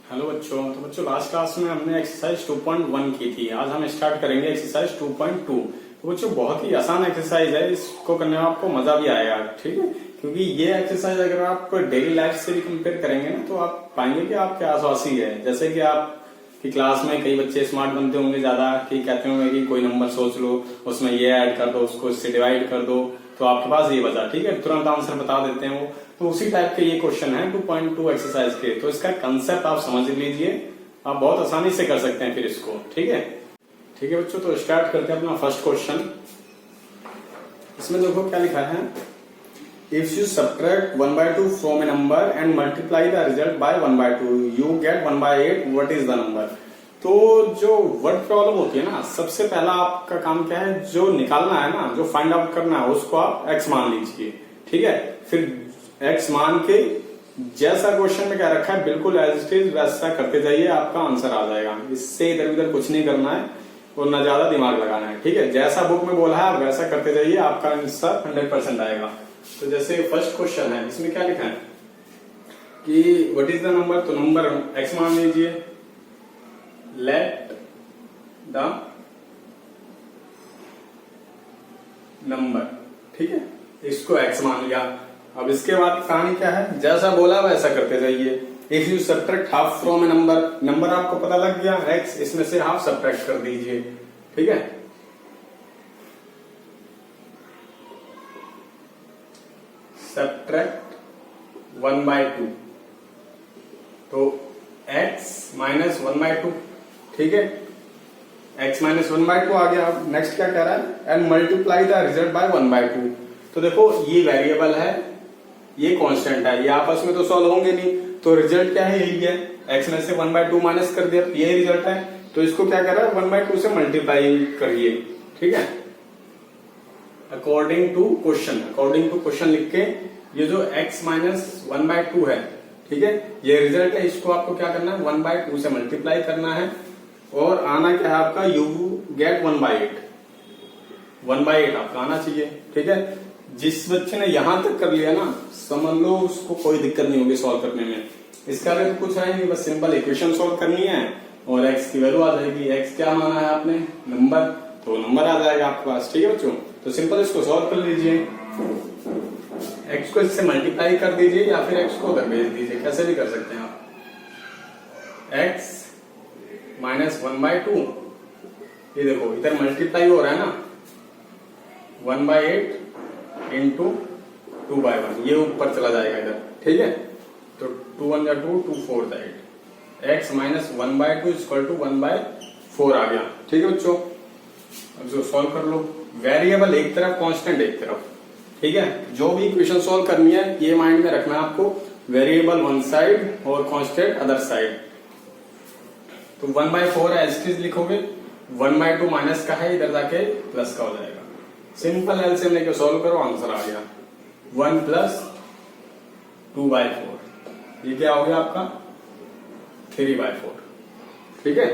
Hello बच्चों। तो बच्चों लास्ट क्लास में हमने एक्सरसाइज 2.1 की थी। आज हम स्टार्ट करेंगे एक्सरसाइज 2.2। तो बच्चों बहुत ही आसान एक्सरसाइज है, इसको करने में आपको मजा भी आएगा। ठीक है, क्योंकि ये एक्सरसाइज अगर आप डेली लाइफ से भी कंपेयर करेंगे ना तो आप पाएंगे कि आपके आसपास ही है। जैसे कि आप की क्लास में कई बच्चे स्मार्ट बनते होंगे ज्यादा, कि कहते होंगे कि कोई नंबर सोच लो, उसमें ये ऐड कर दो, उसको इससे डिवाइड कर दो, तो आपके पास ये बचा। ठीक है, तुरंत आंसर बता देते हैं वो। तो उसी टाइप के ये क्वेश्चन है 2.2 एक्सरसाइज के। तो इसका कंसेप्ट आप समझ लीजिए, आप बहुत आसानी से कर सकते हैं फिर इसको। ठीक है बच्चों, तो स्टार्ट करते हैं अपना फर्स्ट क्वेश्चन। इसमें देखो क्या लिखा है, if you subtract 1/2 from A number and multiply the result by 1/2 you get 1/8, what is the number. तो जो वर्ड प्रॉब्लम होती है ना, सबसे पहला आपका काम क्या है, जो निकालना है ना, जो फाइंड आउट करना है उसको आप x मान लीजिए। ठीक है, फिर x मान के जैसा क्वेश्चन में क्या रखा है बिल्कुल एज इट इज वैसा करते जाइए, आपका आंसर आ जाएगा। इससे इधर उधर कुछ नहीं करना है और ना ज्यादा दिमाग लगाना है। ठीक है, जैसा बुक में बोला है आप वैसा करते जाइए, आपका आंसर 100% आएगा। तो जैसे फर्स्ट क्वेश्चन है, इसमें क्या लिखा है कि व्हाट इज द नंबर। तो नंबर x मान लीजिए, लेट द नंबर। ठीक है, इसको x मान लिया। अब इसके बाद कहानी क्या है, जैसा बोला वैसा करते जाइए। If you subtract half from A number, number आपको पता लग गया x, इसमें से हाफ सब्ट्रैक्ट कर दीजिए। ठीक है, सब्ट्रैक्ट 1/2, तो x माइनस 1/2। ठीक है, x माइनस 1/2 आ गया। अब नेक्स्ट क्या कह रहा है, and multiply the result by 1/2। तो देखो ये वेरिएबल है, ये कांस्टेंट है, ये आपस में तो सॉल्व होंगे नहीं, तो रिजल्ट क्या है, यही है। x में से 1/2 माइनस कर दिया, ये रिजल्ट है। तो इसको क्या कर रहा है, 1/2 से मल्टीप्लाई करिए। ठीक है, अकॉर्डिंग टू क्वेश्चन लिख के ये जो x माइनस 1/2 है, ठीक है, ये रिजल्ट है, इसको आपको क्या करना है, 1/2 से मल्टीप्लाई करना है और आना क्या है आपका, यू गेट 1/8। 1/8 आपका आना चाहिए। ठीक है, जिस बच्चे ने यहां तक कर लिया ना, समझ लो उसको कोई दिक्कत नहीं होगी सॉल्व करने में। इसका भी कुछ है नहीं, बस सिंपल इक्वेशन सॉल्व करनी है और x की वैल्यू आ जाएगी। x क्या माना है आपने, नंबर, तो नंबर आ जाएगा आपके पास। ठीक है बच्चों, तो सिंपल इसको सॉल्व कर लीजिए। x को इससे मल्टीप्लाई कर दीजिए या फिर x को उधर भेज दीजिए, कैसे भी कर सकते हैं आप। x माइनस 1/2, ये देखो इधर मल्टीप्लाई हो रहा है ना, 1/8 इंटू 2/1, ये ऊपर चला जाएगा इधर। ठीक है, तो 2 1 2, 2 4 8, x माइनस 1/2 इक्वल टू 1/4 आ गया। ठीक है बच्चों, अब जो सॉल्व कर लो, वेरिएबल एक तरफ, कांस्टेंट एक तरफ। ठीक है, जो भी इक्वेशन सॉल्व करनी है ये माइंड में रखना है आपको, वेरिएबल वन साइड और कांस्टेंट अदर साइड। तो 1/4 एज लिखोगे, 1/2 माइनस का है, इधर जाके प्लस का हो जाएगा। सिंपल एलसीएम लेके सॉल्व करो, आंसर आ गया 1 प्लस 2/4, ये क्या हो गया आपका 3/4। ठीक है,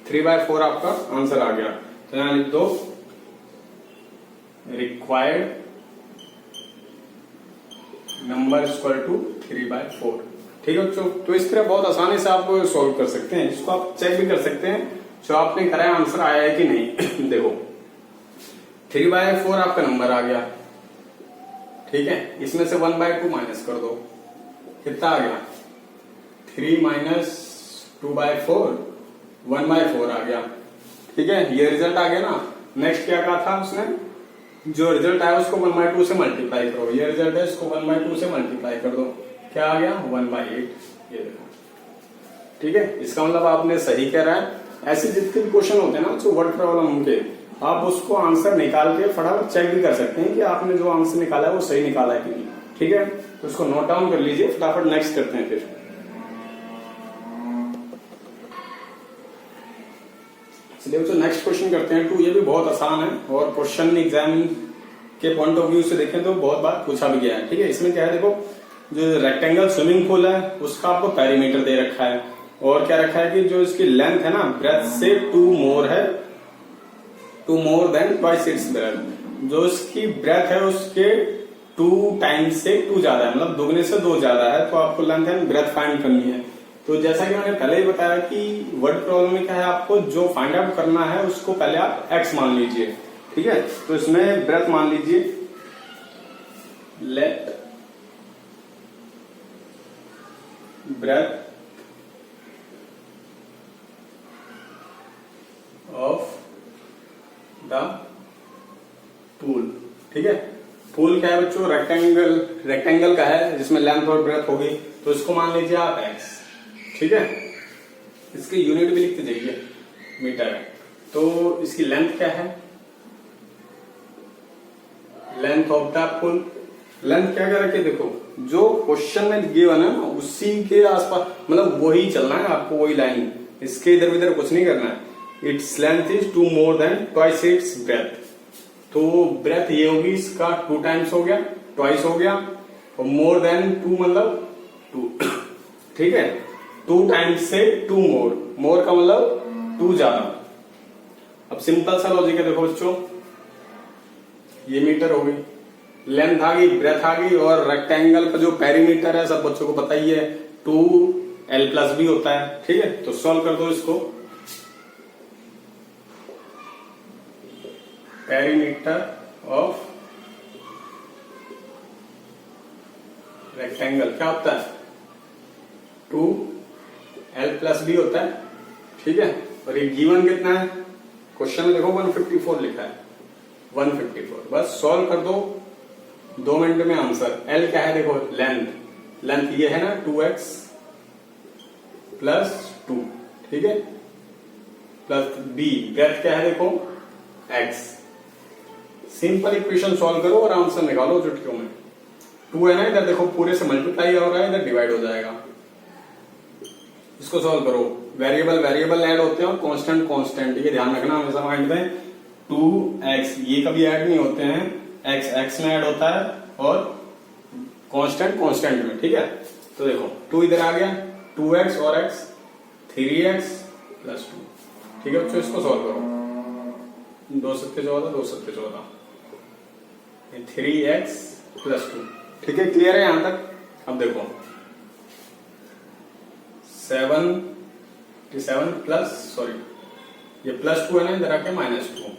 3/4 आपका आंसर आ गया। तो यहां लिख दो रिक्वायर्ड नंबर इक्वल टू 3/4। ठीक है बच्चों, तो इस तरह बहुत आसानी से आप सॉल्व कर सकते हैं। इसको आप चेक भी कर सकते हैं जो आपने कराया आंसर आया है कि नहीं। देखो 3/4 आपका नंबर आ गया। ठीक है, इसमें से 1/2 माइनस कर दो, कितना आ गया 3 माइनस 2/4, 1/4 आ गया। ठीक है, ये रिजल्ट आ गया ना। नेक्स्ट क्या कहा था उसने, जो रिजल्ट आया उसको 1/2 से मल्टीप्लाई करो, ये रिजल्ट है, इसको 1/2 से मल्टीप्लाई कर दो, क्या आ गया 1/8। ये देखो, ठीक है, इसका मतलब आपने सही कह रहा है। ऐसे जितने भी क्वेश्चन होते हैं ना जो वर्ड प्रॉब्लम उनके, आप उसको आंसर निकाल के फटाफट चेक भी कर सकते हैं कि आपने जो आंसर निकाला है वो सही निकाला है कि नहीं। ठीक है, तो उसको नोट डाउन कर लीजिए, फटाफट नेक्स्ट करते हैं फिर। चलिए बच्चों नेक्स्ट क्वेश्चन करते हैं 2। ये भी बहुत आसान है और क्वेश्चन एग्जाम के पॉइंट ऑफ व्यू से देखें तो बहुत बार पूछा भी गया है। ठीक है, इसमें क्या है, देखो जो रेक्टेंगल स्विमिंग पूल है उसका आपको पेरीमीटर दे रखा है और क्या रखा है कि जो इसकी लेंथ है ना, ब्रेथ से 2 मोर है, 2 more than twice its breath. जो इसकी ब्रेथ है उसके 2 टाइम्स से 2 ज्यादा है, मतलब दुगने से 2 ज्यादा है, तो आपको लेंथ एंड ब्रेथ फाइंड करनी है। तो जैसा कि मैंने पहले ही बताया कि वर्ड प्रॉब्लम में क्या है, आपको जो फाइंड आउट करना है उसको पहले आप x मान लीजिए, ठीक है। तो इसमें ब्रेथ मान लीजिए, let breath of the pool, ठीक है। पूल क्या है बच्चों, रेक्टेंगल का है जिसमें लेंथ और ब्रेथ होगी, तो इसको मान लीजिए आप x, ठीक है। इसकी यूनिट भी लिखते जाइए, मीटर है। तो इसकी लेंथ क्या है, length of the pool. Length क्या क्या रखे, देखो जो क्वेश्चन में गिवन है ना उसी के आसपास, मतलब वही चलना है आपको, वही लाइन, इसके इधर उधर कुछ नहीं करना है। Its length is 2 more than twice its breadth। तो ब्रेथ ये होगी इसका 2 times हो गया, ट्वाइस हो गया, और मोर देन 2 मतलब 2, ठीक है। 2 times से 2 more, मोर का मतलब 2 ज्यादा। अब सिंपल सा लॉजिक है, देखो बच्चों ये मीटर हो गई, लेंथ आ गई, ब्रेथ आ गई, और रेक्टेंगल का जो पेरीमीटर है सब बच्चों को पता ही है 2l+b होता है, ठीक है। तो सॉल्व कर दो इसको, पेरीमीटर ऑफ रेक्टेंगल क्या होता है, 2l+b होता है, ठीक है। और ये गिवन कितना है, क्वेश्चन में देखो 154 लिखा है, 154। बस सॉल्व कर दो, 2 मिनट में आंसर। l क्या है, देखो लेंथ ये है ना 2x + 2, ठीक है, प्लस b, ब्रेथ क्या है देखो x। सिंपल इक्वेशन सॉल्व करो और आंसर निकालो चुटकियों में। 2 है ना, इधर देखो पूरे से मल्टीप्लाई हो रहा है, इधर डिवाइड हो जाएगा। इसको सॉल्व करो, वेरिएबल ऐड होते हैं और कांस्टेंट, ये ध्यान रखना हमेशा माइंड में। 2x ये कभी ऐड नहीं होते हैं, x में ऐड होता है और कांस्टेंट में, ठीक है। तो देखो 2 इधर आ गया, 2x और x 3x + 2, ठीक है बच्चों। इसको सॉल्व करो, 2 7 14, 2 7 14, 3x + 2, ठीक है। क्लियर है यहां तक। अब देखो 77 प्लस, सॉरी ये +2 है ना, इधर आके -2,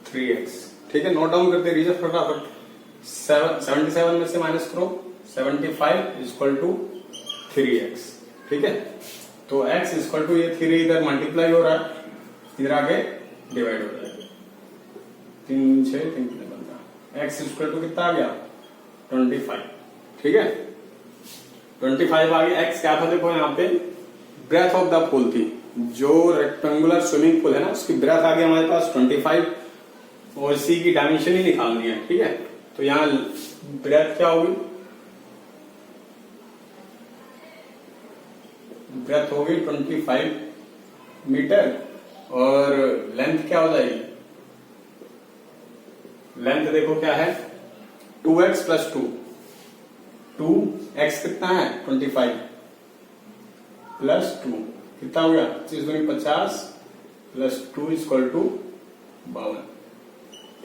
3x, ठीक है। नोट डाउन करते रहिए फटाफट। 77 में से माइनस करो, 75 = 3x, ठीक है। तो x = ये 3 इधर मल्टीप्लाई हो रहा है, इधर आके डिवाइड हो जाएगा, 3 6 3 बनता है। x = कितना आ गया, 25, ठीक है। 25 आ गया। x क्या था देखो, यहाँ पे ब्रेथ ऑफ द पूल थी, जो रेक्टेंगुलर स्विमिंग पूल है ना उसकी ब्रेथ आ गया हमारे पास 25, और इसी की डायमेंशन ही निकालनी है, ठीक है। तो यहाँ ब्रेथ क्या होगी, ब्रेथ होगी 25 मीटर, और लेंथ क्या हो जाएगी, लेंथ देखो क्या है 2x + 2, 2x कितना है 25 + 2 कितना हो गया 25 × 50 + 2 = 52,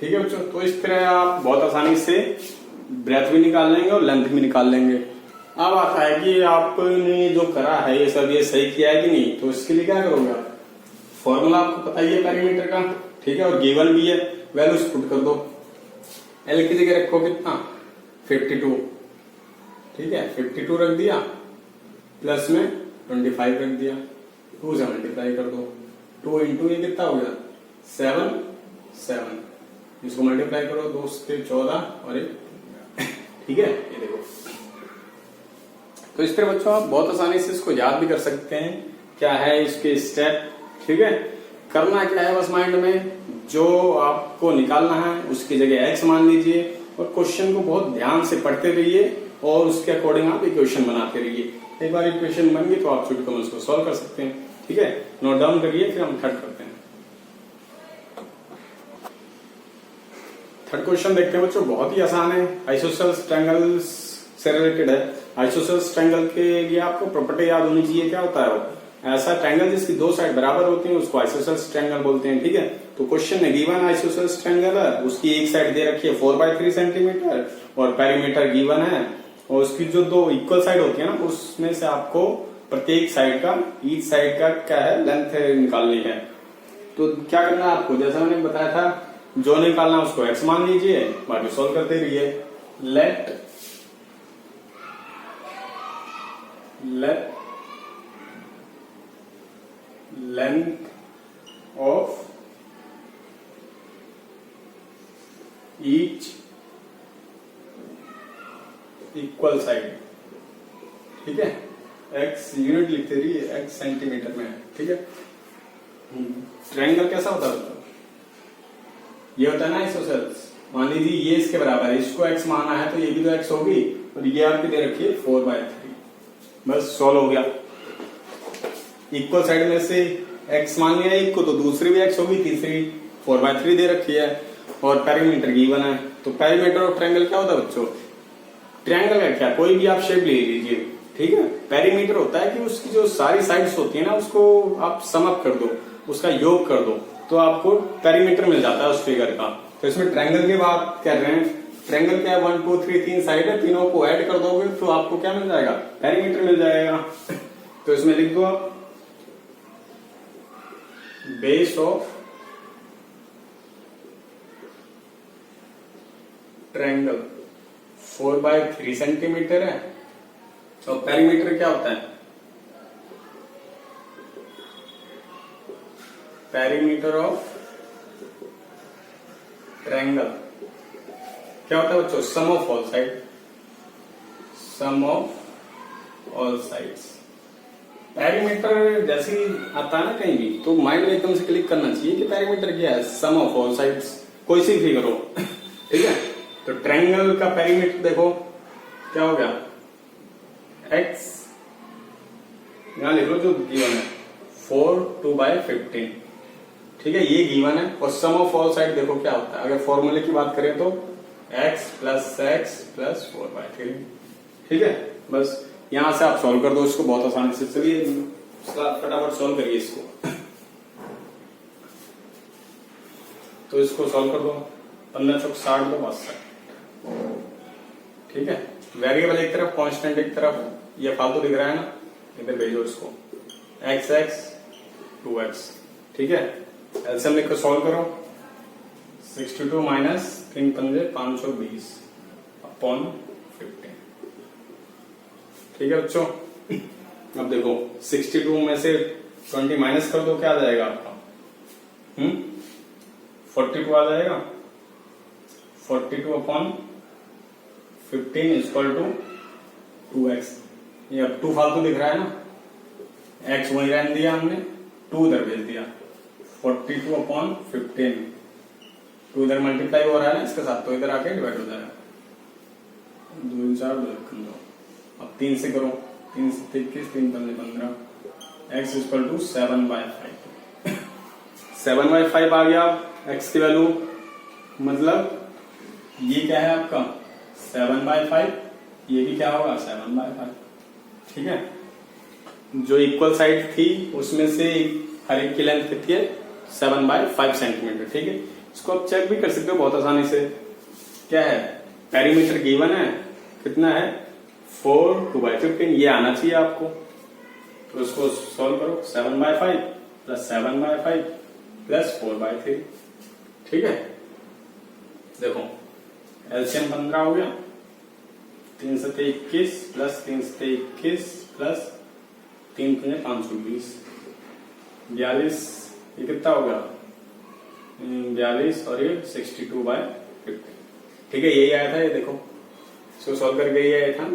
ठीक है बच्चों। तो इस तरह आप बहुत आसानी से ब्रेथ भी निकाल लेंगे और लेंथ भी निकाल लेंगे। अब आता है कि आपने जो करा है ये सब, ये सही किया है कि नहीं, तो इसके लिए क्या करोगे आप, फॉर्मूला आपको पता ही है पेरीमीटर का, ठीक है, और गिवन भी है, वैल्यूज पुट कर दो। एल की जगह रखो कितना 52, ठीक है, 52 रख दिया, प्लस में 25 रख दिया, 2 से मल्टीप्लाई कर दो, 2 × ये कितना हो गया 7, इसको मल्टीप्लाई करो 2 से 14 और 1, ठीक है। ये देखो, तो इस तरह बच्चों आप बहुत आसानी से इसको याद भी कर सकते हैं, क्या है इसके स्टेप, ठीक है। करना क्या है बस माइंड में जो आपको निकालना है उसकी जगह x मान लीजिए, और क्वेश्चन को बहुत ध्यान से पढ़ते रहिए और उसके अकॉर्डिंग आप इक्वेशन बनाते रहिए। एक बार इक्वेशन बन गई तो आप छुटकर उसको सॉल्व कर सकते हैं, ठीक है। नोट डाउन करिए, फिर हम थर्ड करते हैं। थर्ड क्वेश्चन देखते हैं बच्चों, बहुत ही आसान है, आइसोसेलेस ट्रायंगल से रिलेटेड है। आइसोसेलेस ट्रायंगल के लिए आपको प्रॉपर्टी याद होनी चाहिए, क्या होता है वो, ऐसा ट्रायंगल जिसकी 2 साइड बराबर होती है उसको आइसोसेलेस ट्रायंगल बोलते हैं, ठीक है। तो क्वेश्चन में गिवन आइसोसेलेस ट्रायंगल है, उसकी एक साइड दे रखी है 4/3 सेंटीमीटर और पेरीमीटर गिवन है, और उसकी जो 2 इक्वल साइड होती है ना उसमें से आपको प्रत्येक साइड का, ईच साइड का क्या है, लेंथ निकालनी है। तो क्या करना है आपको, जैसा मैंने बताया था, जो निकालना उसको x मान लीजिए, बाकी सॉल्व करते रहिए। Late length of each equal side, ठीक है, x यूनिट लिखते रहिए, x सेंटीमीटर में है, ठीक है। ट्रायंगल कैसा होता है, ये होता है ना आइसोसेल्स। मान लीजिए ये इसके बराबर है, इसको x माना है तो ये भी तो x होगी, और ये आपकी दे रखी है 4/3, बस सॉल्व हो गया। इक्वल साइड में से x मान लिया एक को, तो दूसरी भी x होगी, तीसरी 4/3 दे रखी है, और पेरीमीटर गिवन है। तो पेरीमीटर ऑफ ट्रायंगल क्या होता है बच्चों, ट्रायंगल का क्या, कोई भी आप शेप ले लीजिए, ठीक है। पेरीमीटर होता है कि उसकी जो सारी साइड्स होती है ना, उसको आप सम अप कर दो, उसका योग कर दो, तो आपको पेरीमीटर मिल जाता है उस फिगर का। तो इसमें ट्रायंगल की बात कर रहे हैं, ट्रायंगल क्या है, 1 2 3 3 साइड है, तीनों को ऐड कर दोगे तो आपको क्या मिल जाएगा, पेरीमीटर मिल जाएगा। तो इसमें लिख दो आप बेस ऑफ ट्रायंगल 4/3 सेंटीमीटर है, और पेरीमीटर क्या होता है, पेरीमीटर ऑफ ट्रायंगल क्या होता है बच्चों, sum of all side, sum of all sides. Perimeter जैसे ही आता है ना कहीं भी, तो माइंड में एकदम से क्लिक करना चाहिए कि पेरीमीटर क्या है, सम ऑफ ऑल साइड्स, कोई सी फिगर हो, ठीक है। तो ट्रायंगल का पेरीमीटर देखो क्या हो गया, x, यहां लिख लो जो गिवन है 4 2/15, ठीक है, ये गिवन है। और सम ऑफ ऑल साइड देखो क्या होता है, अगर फॉर्मूले की बात करें तो x + 4/3, ठीक है। बस यहां से आप सॉल्व कर दो इसको बहुत आसानी से। चलिए फटाफट सॉल्व करिए इसको। तो इसको सॉल्व कर दो, 15 चौक 60 दो 62, ठीक है। वेरिएबल एक तरफ, कांस्टेंट एक तरफ, ये फालतू दिख रहा है ना, इधर भेजो इसको, x 2x, ठीक है। एलसीएम लिख कर सॉल्व करो, 62 माइनस 3 पंजे 520 अपॉन 15, ठीक है बच्चों। अब देखो 62 में से 20 माइनस कर दो, क्या आ जाएगा आपका, 42 आ जाएगा। 42 अपॉन 15 इक्वल टू 2x, ये अब 2 फालतू दिख रहा है ना, x वही रहने दिया हमने, 2 इधर भेज दिया, 42 अपॉन 15, 2 इधर मल्टीप्लाई हो रहा है ना इसके साथ, तो इधर आके डिवाइड हो जाएगा, 2 4 2 अब 3 से करो, 3 से 21 3 पंजे 15, x इक्वल टू 7/5, 7/5 आ गया x की वैल्यू, मतलब ये क्या है आपका 7/5, ये भी क्या होगा 7/5, ठीक है। जो इक्वल साइड थी उसमें से हर एक की लेंथ कितनी है, 7/5 सेंटीमीटर, ठीक है। इसको आप चेक भी कर सकते हो बहुत आसानी से, क्या है, पेरीमीटर गिवन है, कितना है 4 2/15, ये आना चाहिए आपको। तो इसको सॉल्व करो, 7/5 + 7/5 + 4/3, ठीक है। देखो एलसीएम 15 हो गया, 3 से 21 + 3 से 21 + 3 पंजे 520, 42, ये कितना हो गया 42, और ये 62/15, ठीक है, यही आया था, ये देखो इसको सॉल्व करके ये आया था।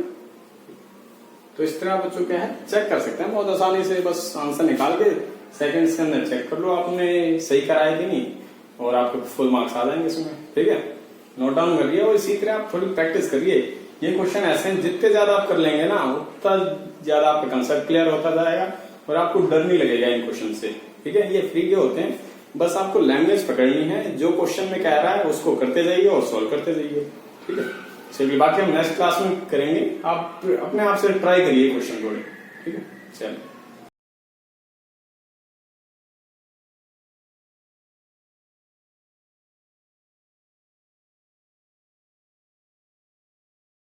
तो इस तरह बच्चों क्या है, चेक कर सकते हैं बहुत आसानी से, बस आंसर निकाल के सेकंड्स के अंदर चेक कर लो आपने सही कराया कि नहीं, और आपके फुल मार्क्स आ जाएंगे इसमें, ठीक है। नोट डाउन करिए और इसी तरह आप थोड़ी प्रैक्टिस करिए। ये क्वेश्चन ऐसे हैं, जितने ज्यादा आप कर लेंगे ना, उतना ज्यादा आपका कंसेप्ट क्लियर होता जाएगा और आपको डर नहीं लगेगा इन क्वेश्चन से, ठीक है। ये फ्री के होते हैं, बस आपको लैंग्वेज पकड़नी है, जो क्वेश्चन में कह रहा है उसको करते जाइए और सॉल्व करते जाइए, ठीक है। चलिए बाकी हम नेक्स्ट क्लास में करेंगे, आप अपने आप से ट्राई करिए क्वेश्चन थोड़े, ठीक है। चलिए।